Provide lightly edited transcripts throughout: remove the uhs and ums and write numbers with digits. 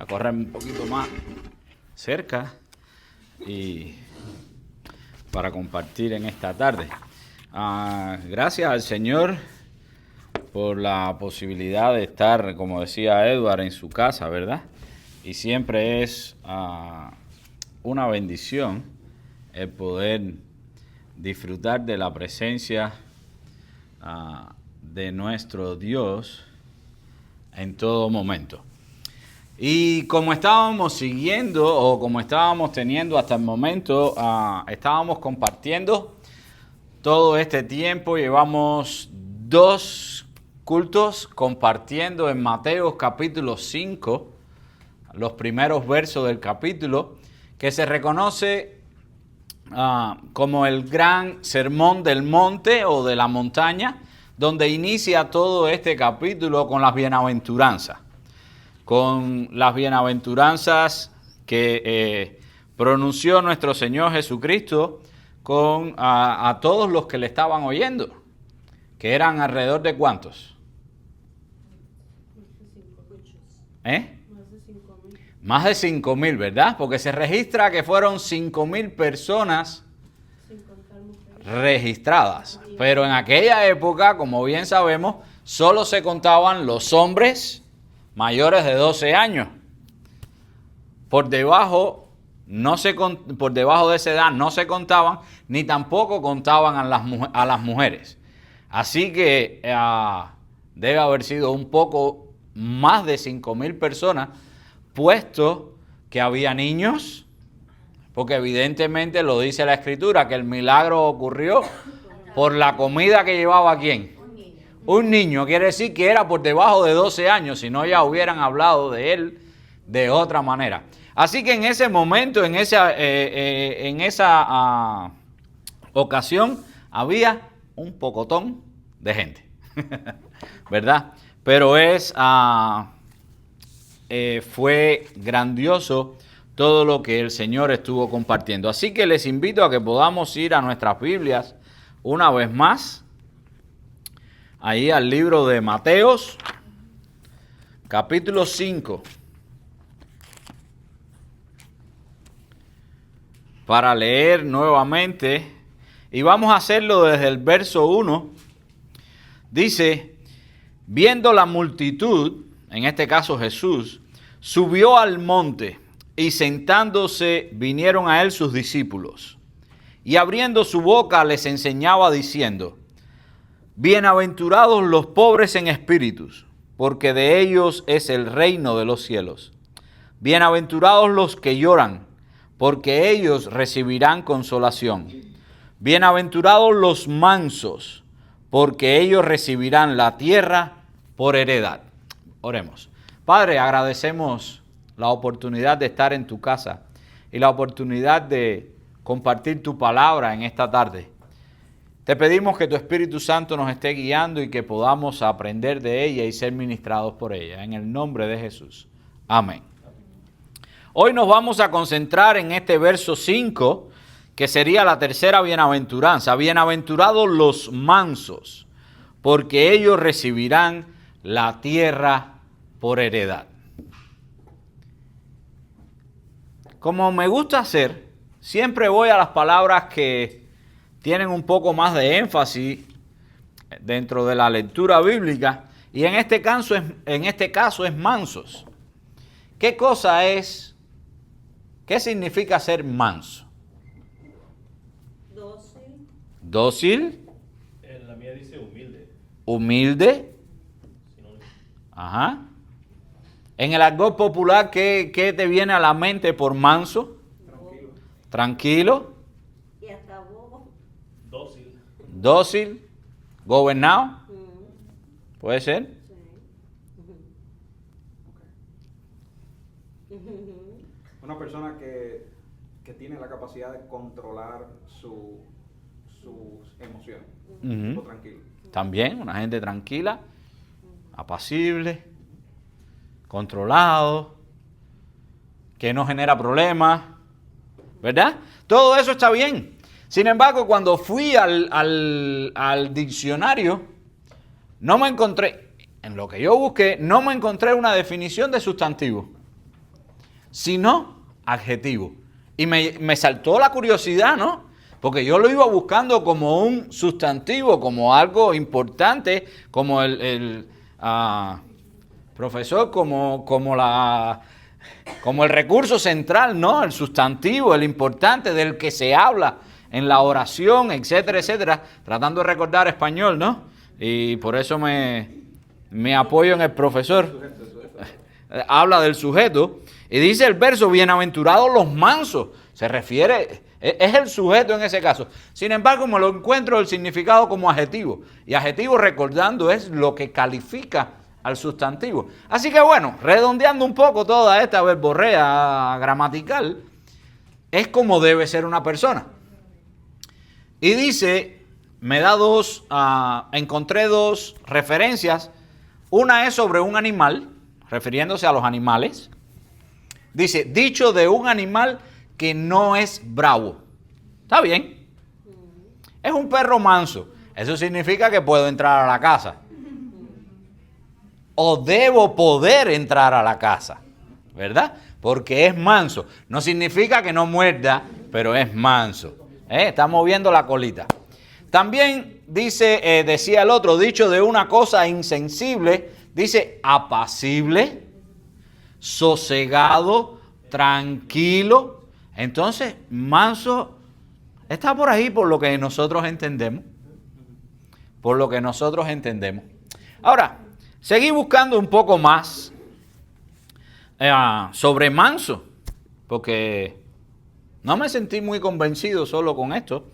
a correr un poquito más cerca y para compartir en esta tarde. Gracias al Señor por la posibilidad de estar, como decía Edward, en su casa, ¿verdad? Y siempre es una bendición el poder disfrutar de la presencia de nuestro Dios en todo momento. Y como estábamos siguiendo o como estábamos teniendo hasta el momento, estábamos compartiendo todo este tiempo. Llevamos 2 cultos compartiendo en Mateo capítulo 5, los primeros versos del capítulo, que se reconoce como el gran sermón del monte o de la montaña, donde inicia todo este capítulo con las bienaventuranzas. Con las bienaventuranzas que pronunció nuestro Señor Jesucristo con a todos los que le estaban oyendo, que eran alrededor de ¿cuántos? Más de 5,000, ¿verdad? Porque se registra que fueron 5,000 personas registradas. Pero en aquella época, como bien sabemos, solo se contaban los hombres mayores de 12 años. Por debajo de esa edad no se contaban, ni tampoco contaban a las mujeres. Así que debe haber sido un poco más de 5,000 personas, puesto que había niños, porque evidentemente lo dice la Escritura, que el milagro ocurrió por la comida que llevaba ¿quién? Un niño. Quiere decir que era por debajo de 12 años, si no ya hubieran hablado de él de otra manera. Así que en ese momento, en esa ocasión, había un pocotón de gente, ¿verdad? Pero fue grandioso todo lo que el Señor estuvo compartiendo. Así que les invito a que podamos ir a nuestras Biblias una vez más, ahí al libro de Mateos, capítulo 5, para leer nuevamente, y vamos a hacerlo desde el verso 1. Dice: viendo la multitud, en este caso Jesús, subió al monte, y sentándose vinieron a él sus discípulos. Y abriendo su boca les enseñaba diciendo: bienaventurados los pobres en espíritus, porque de ellos es el reino de los cielos. Bienaventurados los que lloran, porque ellos recibirán consolación. Bienaventurados los mansos, porque ellos recibirán la tierra por heredad. Oremos. Padre, agradecemos la oportunidad de estar en tu casa y la oportunidad de compartir tu palabra en esta tarde. Te pedimos que tu Espíritu Santo nos esté guiando y que podamos aprender de ella y ser ministrados por ella. En el nombre de Jesús. Amén. Hoy nos vamos a concentrar en este verso 5, que sería la tercera bienaventuranza. Bienaventurados los mansos, porque ellos recibirán la tierra por heredad. Como me gusta hacer, siempre voy a las palabras que tienen un poco más de énfasis dentro de la lectura bíblica, y en este caso es mansos. ¿Qué significa ser manso? Dócil. En la mía dice humilde. Humilde. Ajá. En el argot popular, ¿qué te viene a la mente por manso? Tranquilo. Y hasta bobo. Dócil. Gobernado. ¿Puede ser? Una persona que tiene la capacidad de controlar sus emociones. O tranquilo. También, una gente tranquila, apacible, controlado, que no genera problemas, ¿verdad? Todo eso está bien. Sin embargo, cuando fui al diccionario, no me encontré, en lo que yo busqué, no me encontré una definición de sustantivo. sino adjetivo. Y me saltó la curiosidad, ¿no? Porque yo lo iba buscando como un sustantivo, como algo importante, como el profesor, como el recurso central, ¿no? El sustantivo, el importante del que se habla en la oración, etcétera, etcétera. Tratando de recordar español, ¿no? Y por eso me apoyo en el profesor. Habla del sujeto y dice el verso, bienaventurados los mansos. Se refiere, es el sujeto en ese caso. Sin embargo, me lo encuentro el significado como adjetivo. Y adjetivo, recordando, es lo que califica al sustantivo. Así que bueno, redondeando un poco toda esta verborrea gramatical, es como debe ser una persona. Y dice, encontré dos referencias. Una es sobre un animal, refiriéndose a los animales. Dice, dicho de un animal que no es bravo. Está bien. Es un perro manso. Eso significa que puedo entrar a la casa. O debo poder entrar a la casa. ¿Verdad? Porque es manso. No significa que no muerda, pero es manso. Está moviendo la colita. También dice, decía el otro, dicho de una cosa insensible, dice apacible, sosegado, tranquilo. Entonces, manso está por ahí por lo que nosotros entendemos. Por lo que nosotros entendemos. Ahora, seguí buscando un poco más sobre manso, porque no me sentí muy convencido solo con esto.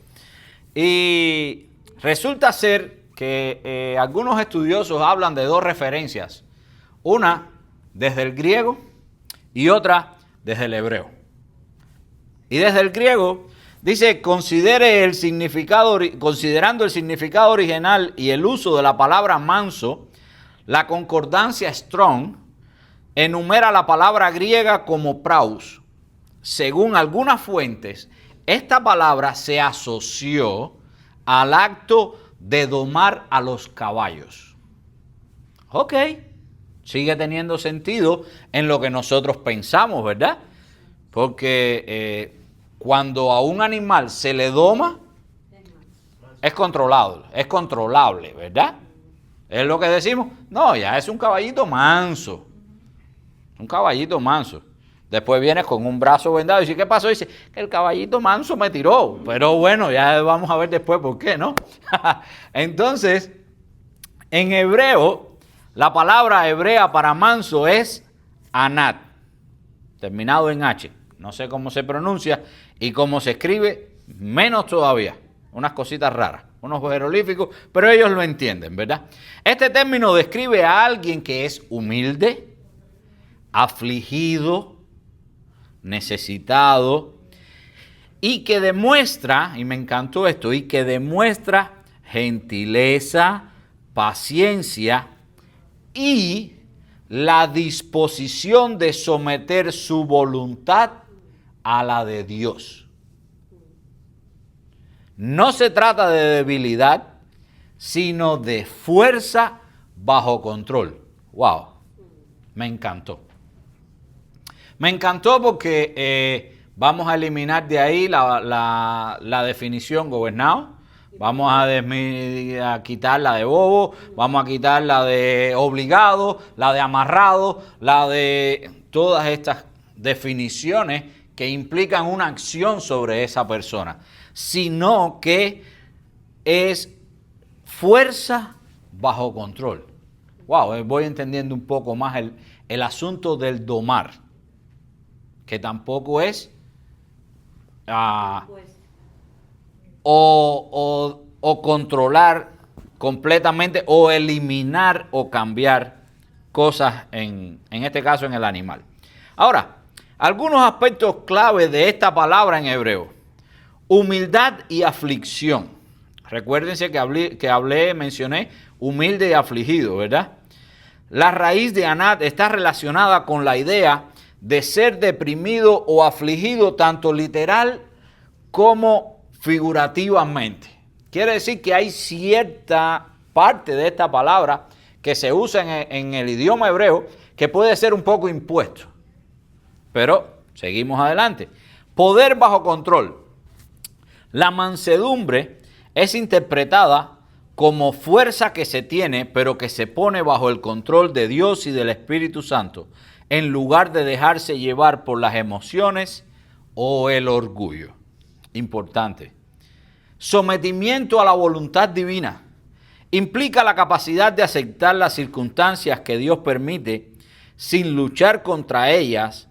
Y resulta ser que algunos estudiosos hablan de dos referencias. Una desde el griego y otra desde el hebreo. Y desde el griego dice, considerando el significado original y el uso de la palabra manso, la concordancia Strong enumera la palabra griega como praus. Según algunas fuentes, esta palabra se asoció al acto de domar a los caballos. Ok, sigue teniendo sentido en lo que nosotros pensamos, ¿verdad? Porque cuando a un animal se le doma, es controlable, ¿verdad? Es lo que decimos, no, ya es un caballito manso. Un caballito manso. Después vienes con un brazo vendado y dice, ¿qué pasó? Dice, que el caballito manso me tiró. Pero bueno, ya vamos a ver después por qué, ¿no? Entonces, en hebreo, la palabra hebrea para manso es anat, terminado en H. No sé cómo se pronuncia y cómo se escribe, menos todavía. Unas cositas raras, unos jeroglíficos, pero ellos lo entienden, ¿verdad? Este término describe a alguien que es humilde, afligido, necesitado y que demuestra, y me encantó esto, y que demuestra gentileza, paciencia y la disposición de someter su voluntad a la de Dios. No se trata de debilidad, sino de fuerza bajo control. ¡Wow! Me encantó. Me encantó porque vamos a eliminar de ahí la definición gobernado. Vamos a quitar la de bobo, vamos a quitar la de obligado, la de amarrado, la de todas estas definiciones que implican una acción sobre esa persona, sino que es fuerza bajo control. Wow, voy entendiendo un poco más el asunto del domar, que tampoco es o controlar completamente o eliminar o cambiar cosas, en este caso en el animal. Ahora, algunos aspectos clave de esta palabra en hebreo. Humildad y aflicción. Recuérdense que mencioné humilde y afligido, ¿verdad? La raíz de anat está relacionada con la idea de ser deprimido o afligido tanto literal como figurativamente. Quiere decir que hay cierta parte de esta palabra que se usa en el idioma hebreo que puede ser un poco impuesto. pero seguimos adelante. Poder bajo control. La mansedumbre es interpretada como fuerza que se tiene, pero que se pone bajo el control de Dios y del Espíritu Santo, en lugar de dejarse llevar por las emociones o el orgullo. Importante. Sometimiento a la voluntad divina implica la capacidad de aceptar las circunstancias que Dios permite sin luchar contra ellas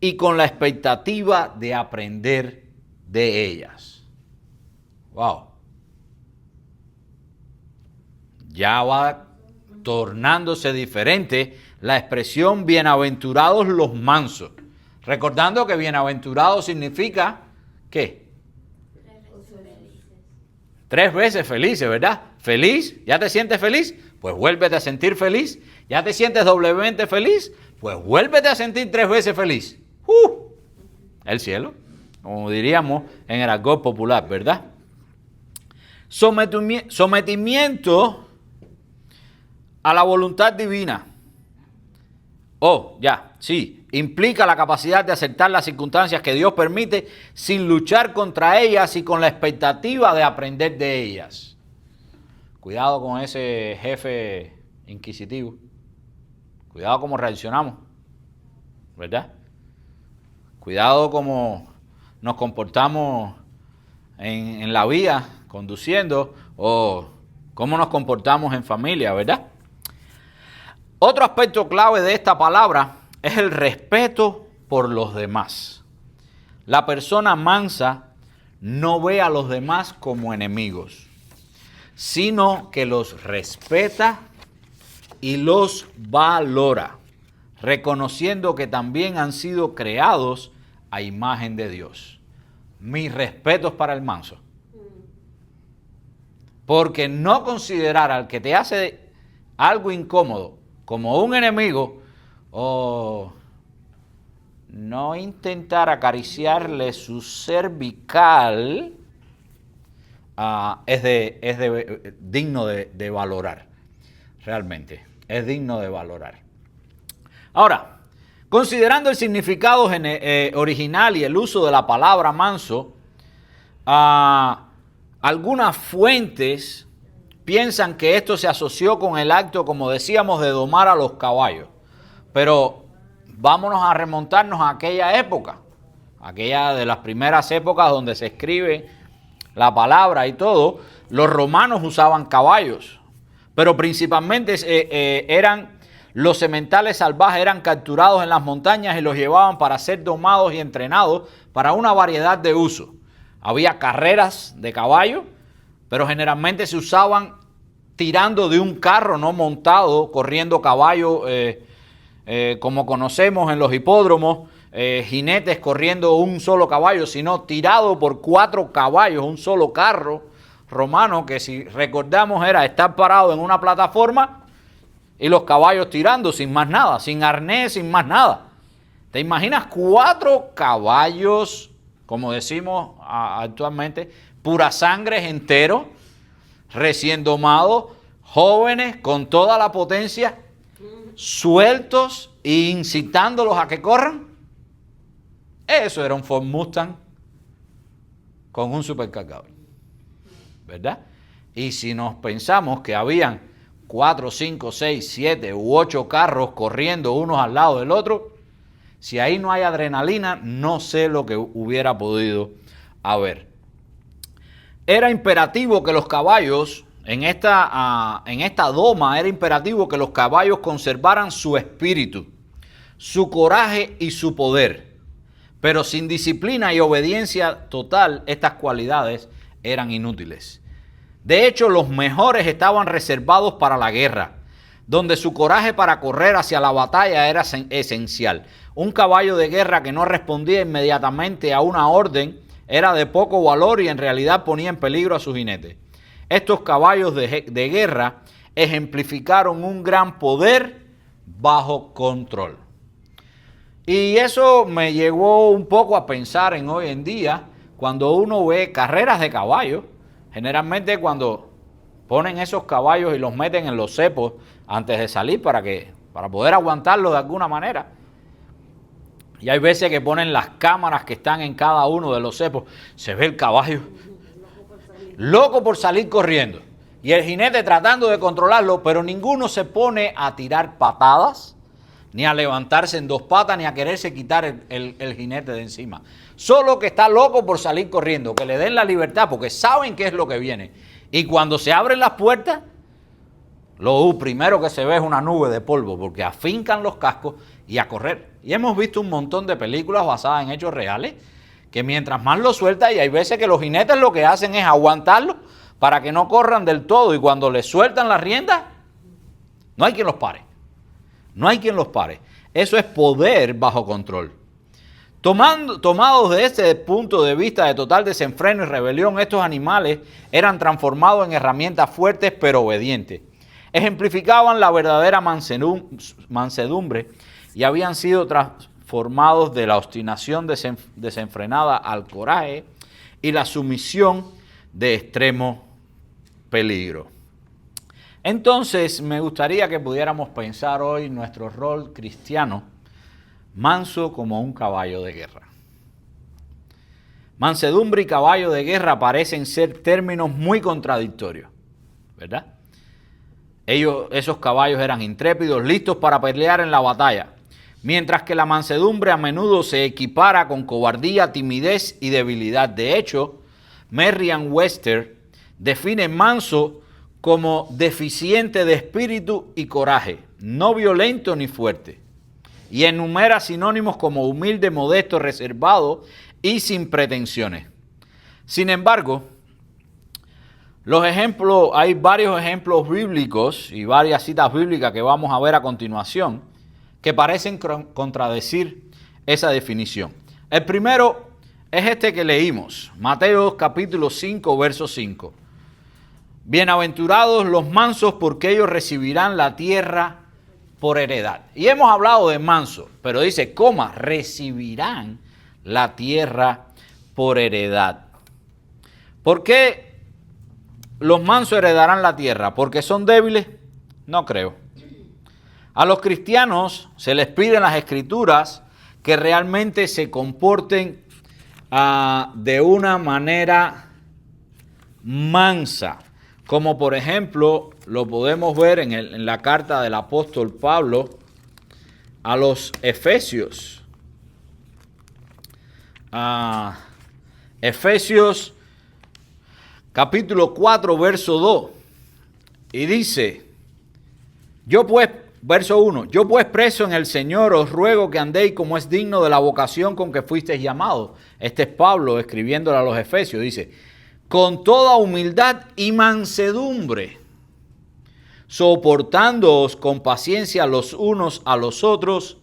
y con la expectativa de aprender de ellas. Wow. Ya va tornándose diferente la expresión bienaventurados los mansos. Recordando que bienaventurado significa, ¿qué? 3 veces felices, ¿verdad? Feliz, ¿ya te sientes feliz? Pues vuélvete a sentir feliz. ¿Ya te sientes doblemente feliz? Pues vuélvete a sentir 3 veces feliz. El cielo, como diríamos en el argot popular, ¿verdad? Sometimiento a la voluntad divina. Implica la capacidad de aceptar las circunstancias que Dios permite sin luchar contra ellas y con la expectativa de aprender de ellas. Cuidado con ese jefe inquisitivo. Cuidado cómo reaccionamos, ¿verdad? Cuidado cómo nos comportamos en la vía conduciendo o cómo nos comportamos en familia, ¿verdad? Otro aspecto clave de esta palabra es el respeto por los demás. La persona mansa no ve a los demás como enemigos, sino que los respeta y los valora, reconociendo que también han sido creados a imagen de Dios. Mis respetos para el manso. Porque no considerar al que te hace algo incómodo como un enemigo o no intentar acariciarle su cervical es digno de valorar. Realmente, es digno de valorar. Ahora, considerando el significado original y el uso de la palabra manso, algunas fuentes piensan que esto se asoció con el acto, como decíamos, de domar a los caballos. Pero vámonos a remontarnos a aquella época, aquella de las primeras épocas donde se escribe la palabra y todo. Los romanos usaban caballos, pero principalmente eran los sementales salvajes, eran capturados en las montañas y los llevaban para ser domados y entrenados para una variedad de usos. Había carreras de caballo, pero generalmente se usaban tirando de un carro, no montado, corriendo caballo, como conocemos en los hipódromos, jinetes corriendo un solo caballo, sino tirado por 4 caballos, un solo carro romano, que si recordamos era estar parado en una plataforma y los caballos tirando sin más nada, sin arnés, sin más nada. ¿Te imaginas 4 caballos, como decimos actualmente, pura sangre entero, recién domados, jóvenes con toda la potencia, sueltos e incitándolos a que corran? Eso era un Ford Mustang con un supercargador, ¿verdad? Y si nos pensamos que habían 4, 5, 6, 7 u 8 carros corriendo unos al lado del otro, si ahí no hay adrenalina, no sé lo que hubiera podido haber. Era imperativo que los caballos, en esta doma, era imperativo que los caballos conservaran su espíritu, su coraje y su poder. Pero sin disciplina y obediencia total, estas cualidades eran inútiles. De hecho, los mejores estaban reservados para la guerra, donde su coraje para correr hacia la batalla era esencial. Un caballo de guerra que no respondía inmediatamente a una orden era de poco valor y en realidad ponía en peligro a su jinete. Estos caballos de guerra ejemplificaron un gran poder bajo control. Y eso me llevó un poco a pensar en hoy en día, cuando uno ve carreras de caballos, generalmente cuando ponen esos caballos y los meten en los cepos antes de salir para poder aguantarlos de alguna manera. Y hay veces que ponen las cámaras que están en cada uno de los cepos. Se ve el caballo loco por salir corriendo. Y el jinete tratando de controlarlo, pero ninguno se pone a tirar patadas, ni a levantarse en dos patas, ni a quererse quitar el jinete de encima. Solo que está loco por salir corriendo, que le den la libertad, porque saben qué es lo que viene. Y cuando se abren las puertas, lo primero que se ve es una nube de polvo, porque afincan los cascos y a correr. Y hemos visto un montón de películas basadas en hechos reales, que mientras más lo suelta, y hay veces que los jinetes lo que hacen es aguantarlo para que no corran del todo, y cuando les sueltan las riendas, no hay quien los pare. No hay quien los pare. Eso es poder bajo control. Tomados de este punto de vista de total desenfreno y rebelión, estos animales eran transformados en herramientas fuertes pero obedientes. Ejemplificaban la verdadera mansedumbre y habían sido transformados de la obstinación desenfrenada al coraje y la sumisión de extremo peligro. Entonces, me gustaría que pudiéramos pensar hoy nuestro rol cristiano manso como un caballo de guerra. Mansedumbre y caballo de guerra parecen ser términos muy contradictorios, ¿verdad? Esos caballos eran intrépidos, listos para pelear en la batalla, mientras que la mansedumbre a menudo se equipara con cobardía, timidez y debilidad. De hecho, Merriam-Webster define manso como deficiente de espíritu y coraje, no violento ni fuerte, y enumera sinónimos como humilde, modesto, reservado y sin pretensiones. Sin embargo, hay varios ejemplos bíblicos y varias citas bíblicas que vamos a ver a continuación que parecen contradecir esa definición. El primero es este que leímos, Mateo capítulo 5, verso 5. Bienaventurados los mansos, porque ellos recibirán la tierra por heredad. Y hemos hablado de manso, pero dice, recibirán la tierra por heredad. ¿Por qué los mansos heredarán la tierra? ¿Porque son débiles? No creo. A los cristianos se les pide en las Escrituras que realmente se comporten de una manera mansa. Como por ejemplo, lo podemos ver en la carta del apóstol Pablo a los Efesios. Efesios capítulo 4, verso 2. Y dice, verso 1, yo pues preso en el Señor os ruego que andéis como es digno de la vocación con que fuisteis llamados. Este es Pablo escribiéndole a los Efesios, dice, con toda humildad y mansedumbre, soportándoos con paciencia los unos a los otros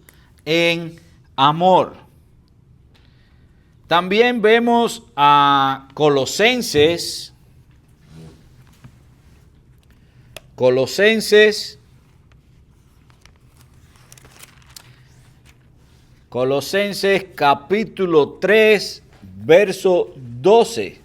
en amor. También vemos a Colosenses capítulo 3, verso 12.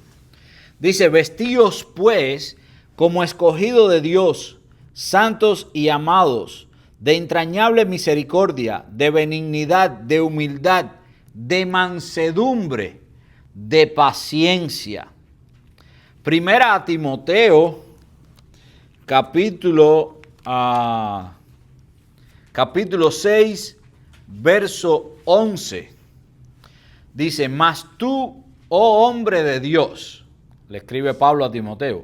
Dice, vestíos pues como escogido de Dios, santos y amados, de entrañable misericordia, de benignidad, de humildad, de mansedumbre, de paciencia. Primera a Timoteo, capítulo 6, verso 11. Dice, mas tú, oh hombre de Dios, le escribe Pablo a Timoteo,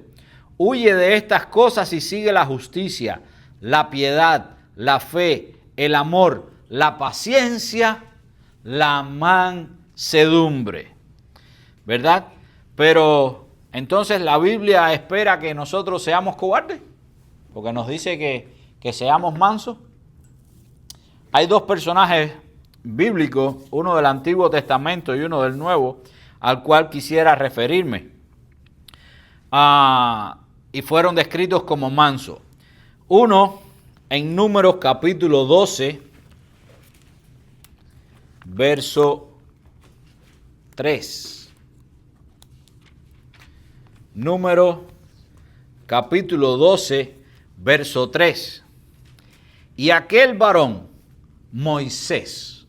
huye de estas cosas y sigue la justicia, la piedad, la fe, el amor, la paciencia, la mansedumbre. ¿Verdad? Pero entonces la Biblia espera que nosotros seamos cobardes, porque nos dice que seamos mansos. Hay dos personajes bíblicos, uno del Antiguo Testamento y uno del Nuevo, al cual quisiera referirme. Y fueron descritos como mansos. Uno en Números capítulo 12, verso 3. Números capítulo 12, verso 3. Y aquel varón, Moisés,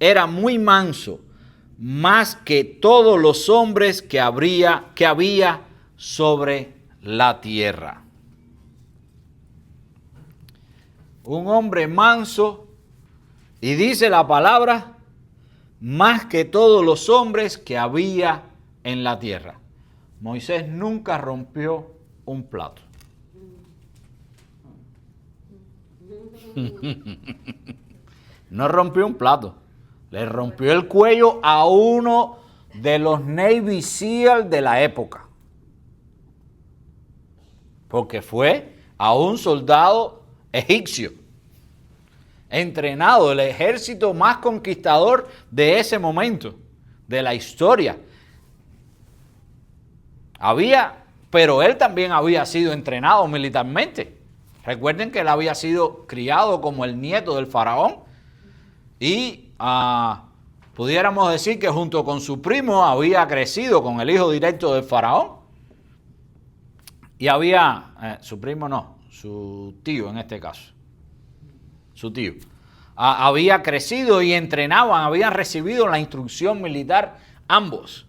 era muy manso, más que todos los hombres que había sobre la tierra. Un hombre manso, y dice la palabra, más que todos los hombres que había en la tierra. Moisés nunca rompió un plato. No rompió un plato. Le rompió el cuello a uno de los Navy SEAL de la época. Porque fue a un soldado egipcio, entrenado, el ejército más conquistador de ese momento, de la historia. Pero él también había sido entrenado militarmente. Recuerden que él había sido criado como el nieto del faraón y pudiéramos decir que junto con su primo había crecido con el hijo directo del faraón. Y su primo no, su tío en este caso, su tío. Había crecido y entrenaban, habían recibido la instrucción militar ambos.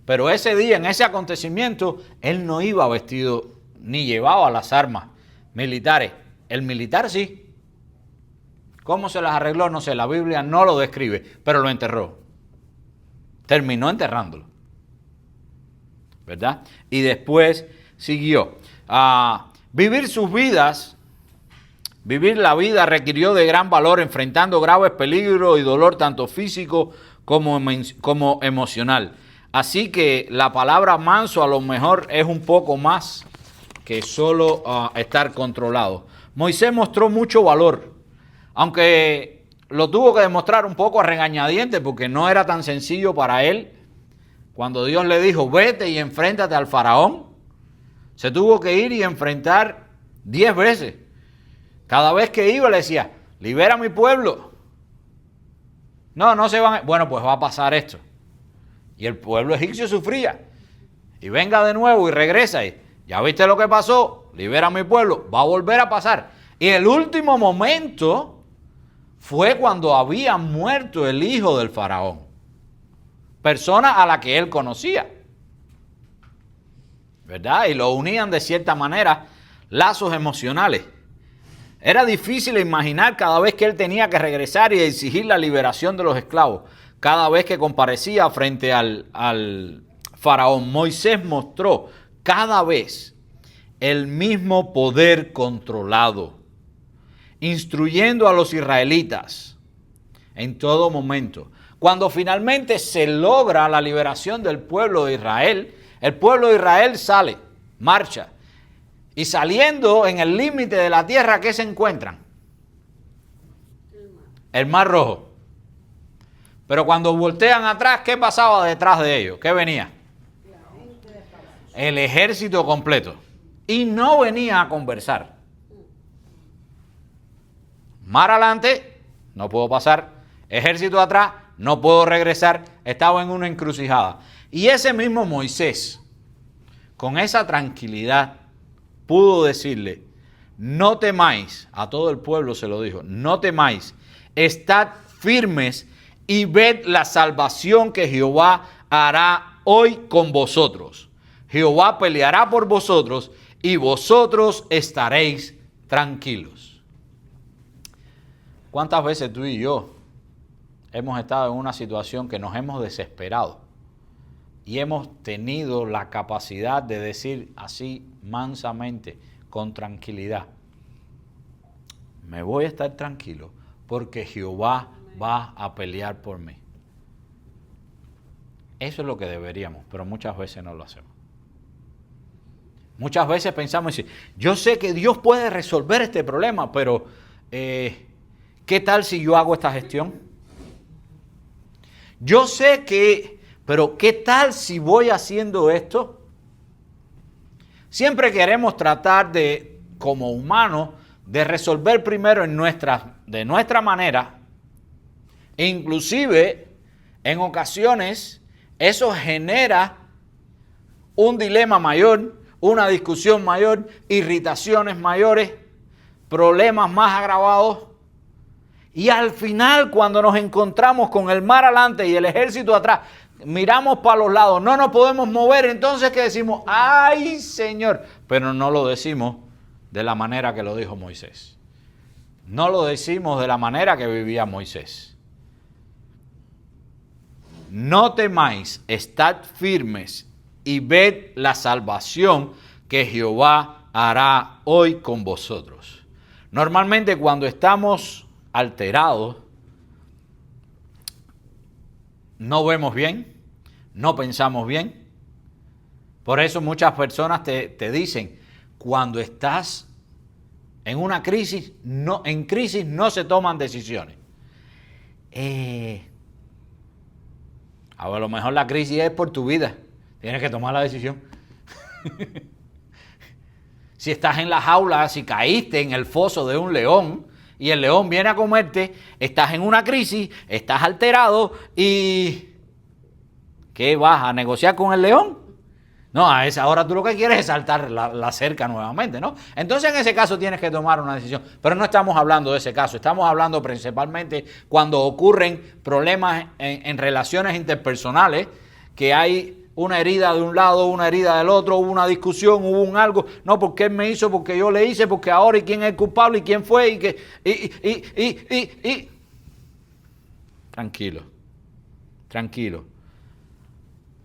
Pero ese día, en ese acontecimiento, él no iba vestido ni llevaba las armas militares. El militar sí. ¿Cómo se las arregló? No sé, la Biblia no lo describe, pero lo enterró. Terminó enterrándolo. ¿Verdad? Y después siguió. Vivir sus vidas, vivir la vida requirió de gran valor, enfrentando graves peligros y dolor tanto físico como emocional. Así que la palabra manso a lo mejor es un poco más que solo estar controlado. Moisés mostró mucho valor, aunque lo tuvo que demostrar un poco a regañadientes porque no era tan sencillo para él. Cuando Dios le dijo, vete y enfréntate al faraón, se tuvo que ir y enfrentar 10 veces. Cada vez que iba le decía, libera a mi pueblo. No se van. Bueno, pues va a pasar esto. Y el pueblo egipcio sufría. Y venga de nuevo y regresa. Y ya viste lo que pasó, libera a mi pueblo. Va a volver a pasar. Y el último momento fue cuando había muerto el hijo del faraón. Persona a la que él conocía. ¿Verdad? Y lo unían de cierta manera lazos emocionales. Era difícil imaginar cada vez que él tenía que regresar y exigir la liberación de los esclavos. Cada vez que comparecía frente al faraón, Moisés mostró cada vez el mismo poder controlado, instruyendo a los israelitas en todo momento. Cuando finalmente se logra la liberación del pueblo de Israel, el pueblo de Israel sale, marcha, y saliendo en el límite de la tierra, ¿qué se encuentran? El Mar Rojo. Pero cuando voltean atrás, ¿qué pasaba detrás de ellos? ¿Qué venía? El ejército completo. Y no venía a conversar. Mar adelante, no puedo pasar. Ejército atrás, no puedo regresar. Estaba en una encrucijada. Y ese mismo Moisés, con esa tranquilidad, pudo decirle, no temáis, a todo el pueblo se lo dijo, no temáis, estad firmes y ved la salvación que Jehová hará hoy con vosotros. Jehová peleará por vosotros y vosotros estaréis tranquilos. ¿Cuántas veces tú y yo hemos estado en una situación que nos hemos desesperado y hemos tenido la capacidad de decir así mansamente, con tranquilidad, me voy a estar tranquilo porque Jehová va a pelear por mí? Eso es lo que deberíamos, pero muchas veces no lo hacemos. Muchas veces pensamos, yo sé que Dios puede resolver este problema, pero ¿qué tal si yo hago esta gestión? Yo sé que, pero ¿qué tal si voy haciendo esto? Siempre queremos tratar de, como humanos, de resolver primero de nuestra manera. Inclusive, en ocasiones, eso genera un dilema mayor, una discusión mayor, irritaciones mayores, problemas más agravados, Y al final, cuando nos encontramos con el mar adelante y el ejército atrás, miramos para los lados, no nos podemos mover, entonces ¿qué decimos? ¡Ay, Señor! Pero no lo decimos de la manera que lo dijo Moisés. No lo decimos de la manera que vivía Moisés. No temáis, estad firmes y ved la salvación que Jehová hará hoy con vosotros. Normalmente cuando estamos alterados, no vemos bien, no pensamos bien. Por eso muchas personas te dicen, cuando estás en una crisis, en crisis no se toman decisiones. A lo mejor la crisis es por tu vida. Tienes que tomar la decisión. Si estás en la jaula, si caíste en el foso de un león y el león viene a comerte, estás en una crisis, estás alterado y ¿qué vas a negociar con el león? No, a esa hora tú lo que quieres es saltar la cerca nuevamente, ¿no? Entonces en ese caso tienes que tomar una decisión. Pero no estamos hablando de ese caso, estamos hablando principalmente cuando ocurren problemas en relaciones interpersonales, que hay una herida de un lado, una herida del otro, hubo una discusión, hubo un algo, no, porque él me hizo, porque yo le hice, porque ahora y quién es el culpable y quién fue y tranquilo, tranquilo.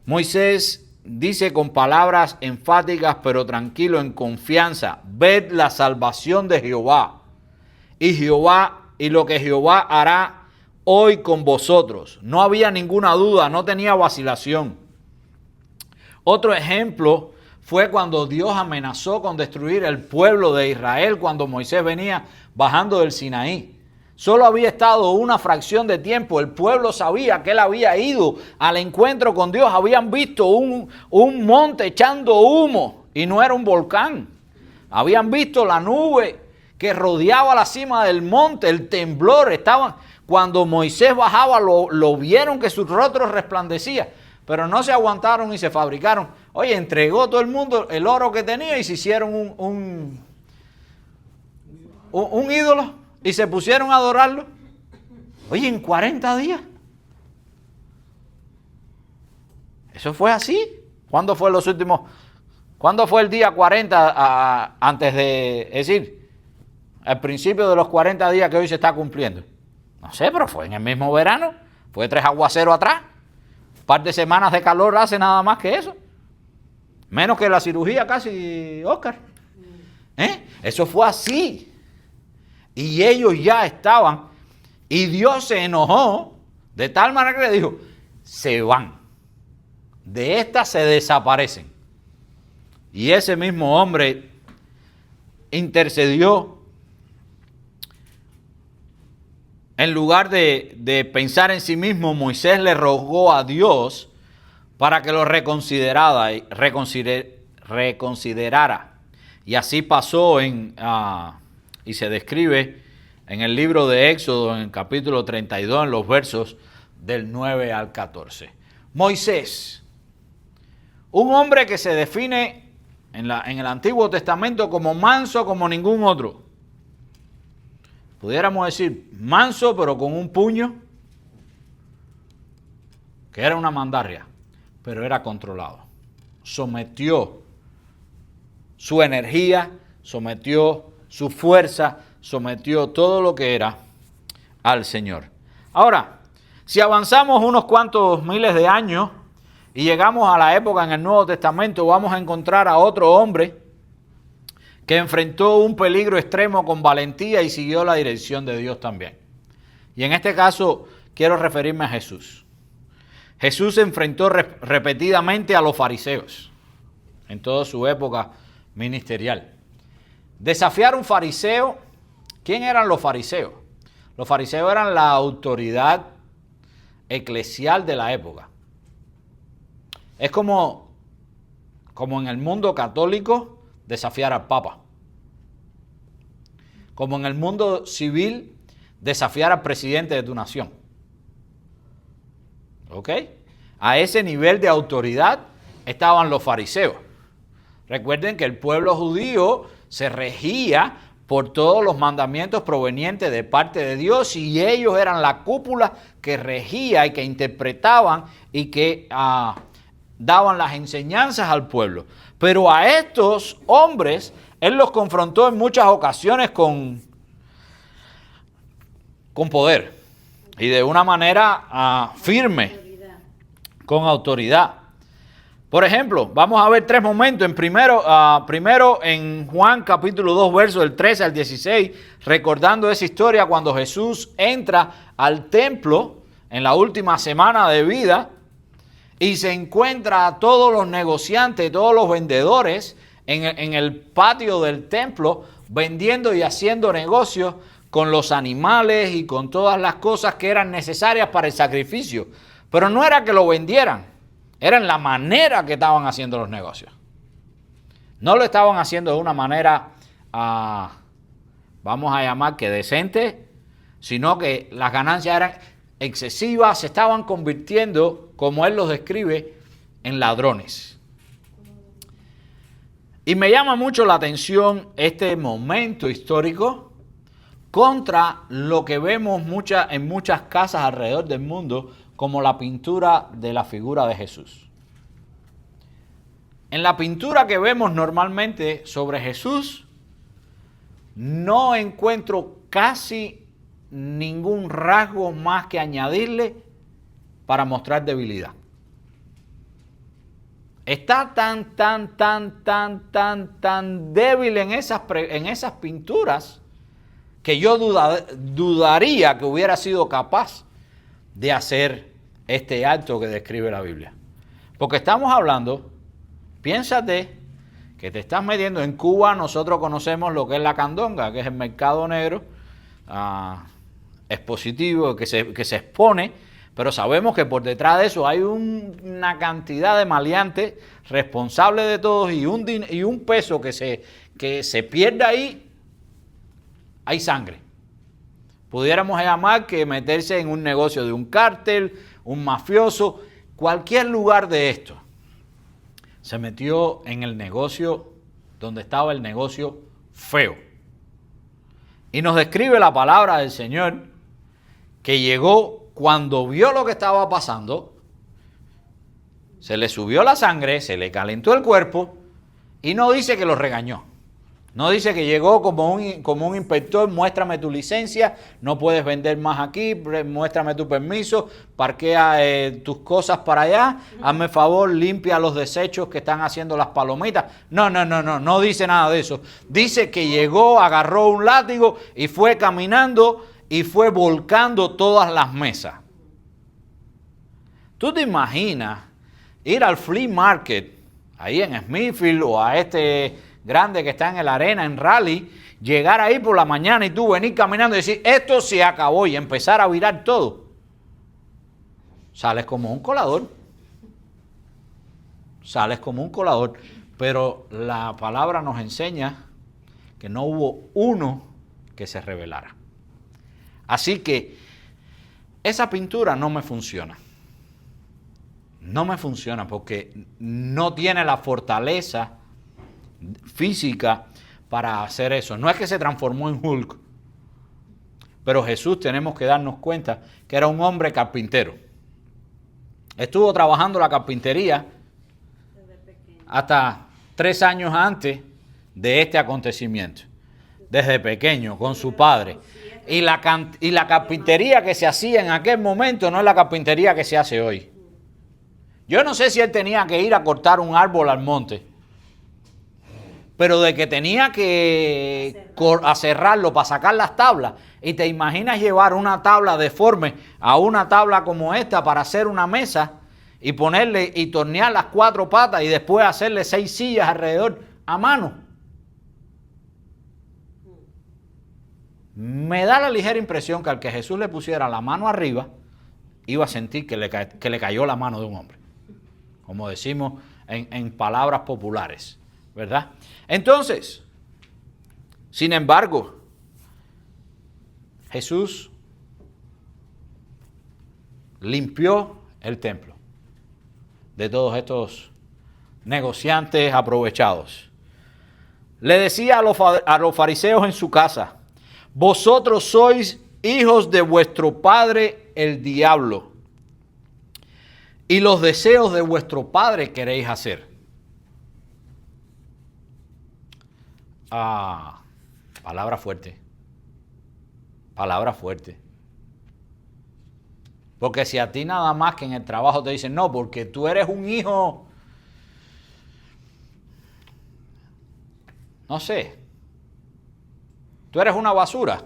Moisés dice con palabras enfáticas, pero tranquilo, en confianza, ved la salvación de Jehová y lo que Jehová hará hoy con vosotros. No había ninguna duda, no tenía vacilación. Otro ejemplo fue cuando Dios amenazó con destruir el pueblo de Israel cuando Moisés venía bajando del Sinaí. Solo había estado una fracción de tiempo. El pueblo sabía que él había ido al encuentro con Dios. Habían visto un monte echando humo y no era un volcán. Habían visto la nube que rodeaba la cima del monte, el temblor. Cuando Moisés bajaba lo vieron que sus rostros resplandecían. Pero no se aguantaron y se fabricaron. Oye, entregó todo el mundo el oro que tenía y se hicieron un ídolo. Y se pusieron a adorarlo. Oye, en 40 días. Eso fue así. ¿Cuándo fue los últimos? ¿Cuándo fue el día 40 antes de, es decir, al principio de los 40 días que hoy se está cumpliendo? No sé, pero fue en el mismo verano. Fue 3 aguaceros atrás. Un par de semanas de calor hace nada más que eso. Menos que la cirugía casi, Oscar. Eso fue así. Y ellos ya estaban, y Dios se enojó de tal manera que le dijo, se van, de esta se desaparecen. Y ese mismo hombre intercedió, en lugar de pensar en sí mismo, Moisés le rogó a Dios para que lo reconsiderara. Y así pasó y se describe en el libro de Éxodo, en el capítulo 32, en los versos del 9 al 14. Moisés, un hombre que se define en el Antiguo Testamento como manso como ningún otro. Pudiéramos decir manso, pero con un puño, que era una mandarria, pero era controlado. Sometió su energía, sometió su fuerza, sometió todo lo que era al Señor. Ahora, si avanzamos unos cuantos miles de años y llegamos a la época en el Nuevo Testamento, vamos a encontrar a otro hombre que enfrentó un peligro extremo con valentía y siguió la dirección de Dios también. Y en este caso quiero referirme a Jesús. Jesús se enfrentó repetidamente a los fariseos en toda su época ministerial. Desafiar a un fariseo. ¿Quién eran los fariseos? Los fariseos eran la autoridad eclesial de la época. Es como en el mundo católico desafiar al Papa. Como en el mundo civil desafiar al presidente de tu nación. ¿Ok? A ese nivel de autoridad estaban los fariseos. Recuerden que el pueblo judío se regía por todos los mandamientos provenientes de parte de Dios, y ellos eran la cúpula que regía y que interpretaban y que daban las enseñanzas al pueblo. Pero a estos hombres Él los confrontó en muchas ocasiones con poder y de una manera firme, con autoridad. Por ejemplo, vamos a ver 3 momentos. Primero en Juan capítulo 2, versos del 13 al 16, recordando esa historia cuando Jesús entra al templo en la última semana de vida y se encuentra a todos los negociantes, todos los vendedores en el patio del templo vendiendo y haciendo negocios con los animales y con todas las cosas que eran necesarias para el sacrificio. Pero no era que lo vendieran. Era en la manera que estaban haciendo los negocios. No lo estaban haciendo de una manera, vamos a llamar que decente, sino que las ganancias eran excesivas, se estaban convirtiendo, como él los describe, en ladrones. Y me llama mucho la atención este momento histórico contra lo que vemos en muchas casas alrededor del mundo, como la pintura de la figura de Jesús. En la pintura que vemos normalmente sobre Jesús, no encuentro casi ningún rasgo más que añadirle para mostrar debilidad. Está tan débil en esas pinturas que yo dudaría que hubiera sido capaz de hacer este acto que describe la Biblia. Porque estamos hablando, piénsate que te estás metiendo en Cuba. Nosotros conocemos lo que es la candonga, que es el mercado negro expositivo que se expone, pero sabemos que por detrás de eso hay una cantidad de maleantes responsables de todos y un peso que se pierde ahí. Hay sangre. Pudiéramos llamar que meterse en un negocio de un cártel, un mafioso, cualquier lugar de esto. Se metió en el negocio donde estaba el negocio feo. Y nos describe la palabra del Señor que llegó cuando vio lo que estaba pasando, se le subió la sangre, se le calentó el cuerpo y no dice que lo regañó. No dice que llegó como un inspector, muéstrame tu licencia, no puedes vender más aquí, muéstrame tu permiso, parquea tus cosas para allá, hazme favor, limpia los desechos que están haciendo las palomitas. No dice nada de eso. Dice que llegó, agarró un látigo y fue caminando y fue volcando todas las mesas. ¿Tú te imaginas ir al flea market, ahí en Smithfield o a este grande que está en el Arena, en Raleigh, llegar ahí por la mañana y tú venir caminando y decir, esto se acabó, y empezar a virar todo? Sales como un colador. Sales como un colador. Pero la palabra nos enseña que no hubo uno que se rebelara. Así que esa pintura no me funciona. No me funciona porque no tiene la fortaleza física para hacer eso. No es que se transformó en Hulk, pero Jesús, tenemos que darnos cuenta que era un hombre carpintero. Estuvo trabajando la carpintería hasta 3 años antes de este acontecimiento, desde pequeño con su padre. Y la carpintería que se hacía en aquel momento no es la carpintería que se hace hoy. Yo no sé si él tenía que ir a cortar un árbol al monte, pero de que tenía que aserrarlo para sacar las tablas. Y te imaginas llevar una tabla deforme a una tabla como esta para hacer una mesa y ponerle y tornear las 4 patas y después hacerle 6 sillas alrededor a mano. Me da la ligera impresión que al que Jesús le pusiera la mano arriba, iba a sentir que le cayó la mano de un hombre, como decimos en palabras populares, ¿verdad? Entonces, sin embargo, Jesús limpió el templo de todos estos negociantes aprovechados. le decía a los fariseos en su casa: vosotros sois hijos de vuestro padre el diablo, y los deseos de vuestro padre queréis hacer. Palabra fuerte. Palabra fuerte. Porque si a ti nada más que en el trabajo te dicen, no, porque tú eres un hijo, no sé, tú eres una basura,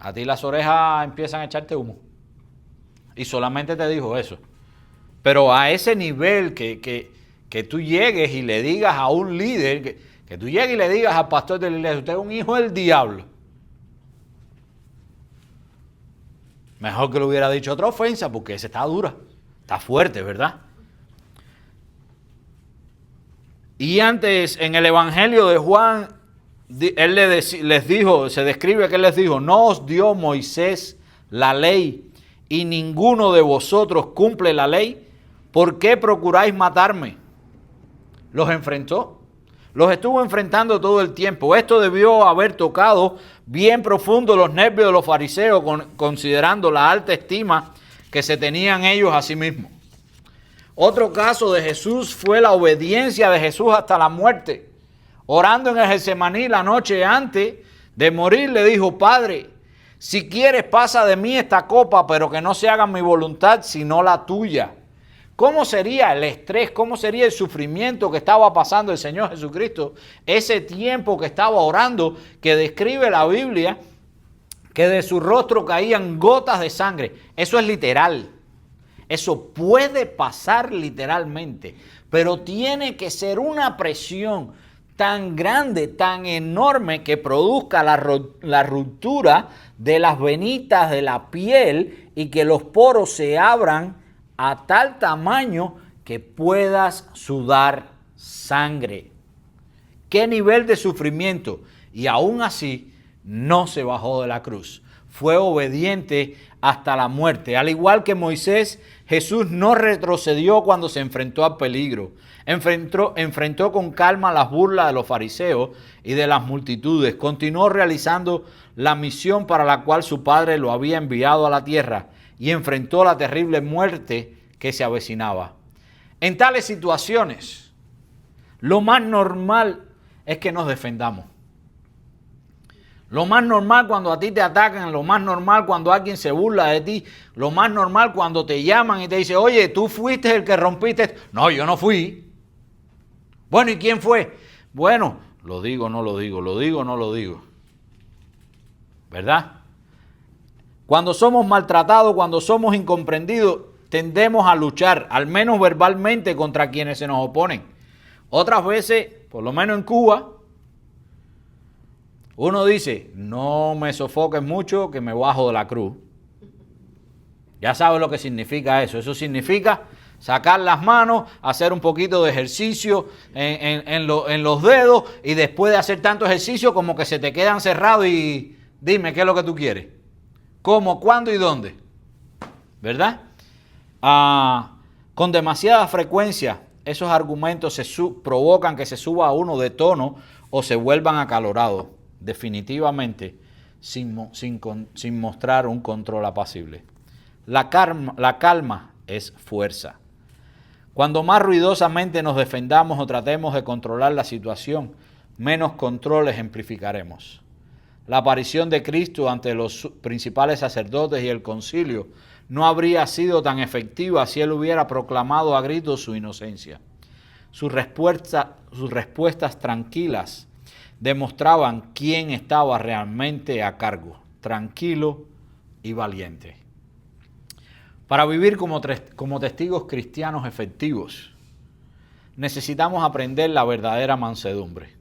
a ti las orejas empiezan a echarte humo. Y solamente te dijo eso. Pero a ese nivel que tú llegues y le digas a un líder, que tú llegues y le digas al pastor de la iglesia: usted es un hijo del diablo. Mejor que le hubiera dicho otra ofensa, porque esa está dura, está fuerte, ¿verdad? Y antes, en el Evangelio de Juan, él les dijo, se describe que él les dijo: no os dio Moisés la ley, y ninguno de vosotros cumple la ley. ¿Por qué procuráis matarme? Los enfrentó. Los estuvo enfrentando todo el tiempo. Esto debió haber tocado bien profundo los nervios de los fariseos, considerando la alta estima que se tenían ellos a sí mismos. Otro caso de Jesús fue la obediencia de Jesús hasta la muerte. Orando en el Getsemaní la noche antes de morir, le dijo: Padre, si quieres, pasa de mí esta copa, pero que no se haga mi voluntad, sino la tuya. ¿Cómo sería el estrés? ¿Cómo sería el sufrimiento que estaba pasando el Señor Jesucristo? Ese tiempo que estaba orando, que describe la Biblia, que de su rostro caían gotas de sangre. Eso es literal. Eso puede pasar literalmente. Pero tiene que ser una presión tan grande, tan enorme, que produzca la ruptura de las venitas de la piel y que los poros se abran a tal tamaño que puedas sudar sangre. ¿Qué nivel de sufrimiento? Y aún así no se bajó de la cruz. Fue obediente hasta la muerte. Al igual que Moisés, Jesús no retrocedió cuando se enfrentó al peligro. Enfrentó con calma las burlas de los fariseos y de las multitudes. Continuó realizando la misión para la cual su Padre lo había enviado a la tierra, y enfrentó la terrible muerte que se avecinaba. En tales situaciones, lo más normal es que nos defendamos. Lo más normal cuando a ti te atacan, lo más normal cuando alguien se burla de ti, lo más normal cuando te llaman y te dicen: oye, tú fuiste el que rompiste esto. No, yo no fui. Bueno, ¿y quién fue? Bueno, lo digo, no lo digo, lo digo, no lo digo. ¿Verdad? Cuando somos maltratados, cuando somos incomprendidos, tendemos a luchar, al menos verbalmente, contra quienes se nos oponen. Otras veces, por lo menos en Cuba, uno dice: no me sofoques mucho, que me bajo de la cruz. Ya sabes lo que significa eso. Eso significa sacar las manos, hacer un poquito de ejercicio en los dedos, y después de hacer tanto ejercicio como que se te quedan cerrados y dime qué es lo que tú quieres. ¿Cómo, cuándo y dónde? ¿Verdad? Con demasiada frecuencia esos argumentos provocan que se suba a uno de tono o se vuelvan acalorados, definitivamente sin mostrar un control apacible. La calma es fuerza. Cuando más ruidosamente nos defendamos o tratemos de controlar la situación, menos control ejemplificaremos. La aparición de Cristo ante los principales sacerdotes y el concilio no habría sido tan efectiva si él hubiera proclamado a gritos su inocencia. Sus respuestas tranquilas demostraban quién estaba realmente a cargo, tranquilo y valiente. Para vivir como testigos cristianos efectivos, necesitamos aprender la verdadera mansedumbre.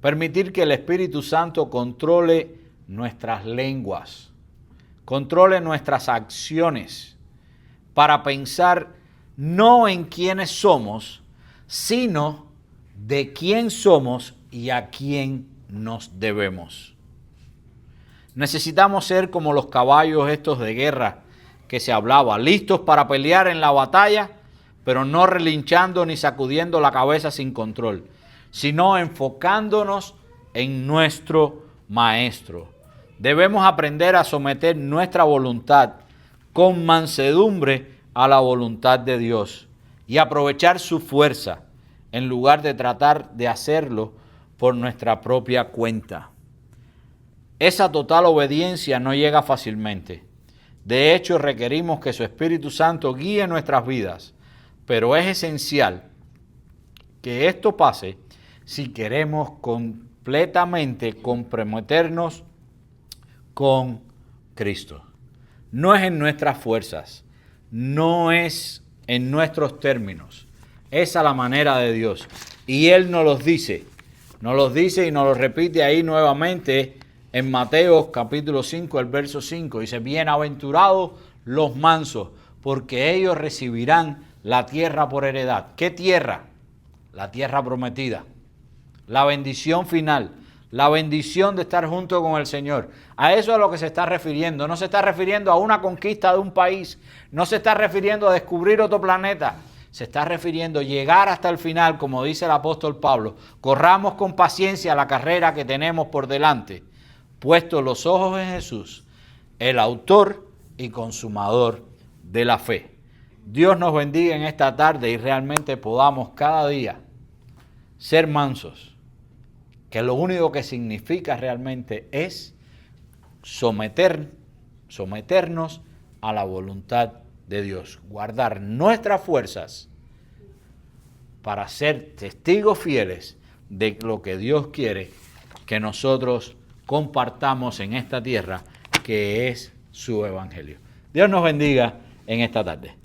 Permitir que el Espíritu Santo controle nuestras lenguas, controle nuestras acciones, para pensar no en quiénes somos, sino de quién somos y a quién nos debemos. Necesitamos ser como los caballos estos de guerra que se hablaba, listos para pelear en la batalla, pero no relinchando ni sacudiendo la cabeza sin control, sino enfocándonos en nuestro Maestro. Debemos aprender a someter nuestra voluntad con mansedumbre a la voluntad de Dios y aprovechar su fuerza en lugar de tratar de hacerlo por nuestra propia cuenta. Esa total obediencia no llega fácilmente. De hecho, requerimos que su Espíritu Santo guíe nuestras vidas, pero es esencial que esto pase si queremos completamente comprometernos con Cristo. No es en nuestras fuerzas, no es en nuestros términos, es a la manera de Dios. Y Él nos los dice y nos lo repite ahí nuevamente en Mateo capítulo 5, el verso 5. Dice, bienaventurados los mansos, porque ellos recibirán la tierra por heredad. ¿Qué tierra? La tierra prometida. La bendición final. La bendición de estar junto con el Señor. A eso es a lo que se está refiriendo. No se está refiriendo a una conquista de un país. No se está refiriendo a descubrir otro planeta. Se está refiriendo a llegar hasta el final, como dice el apóstol Pablo. Corramos con paciencia la carrera que tenemos por delante, puestos los ojos en Jesús, el autor y consumador de la fe. Dios nos bendiga en esta tarde y realmente podamos cada día ser mansos, que lo único que significa realmente es someternos a la voluntad de Dios, guardar nuestras fuerzas para ser testigos fieles de lo que Dios quiere que nosotros compartamos en esta tierra, que es su evangelio. Dios nos bendiga en esta tarde.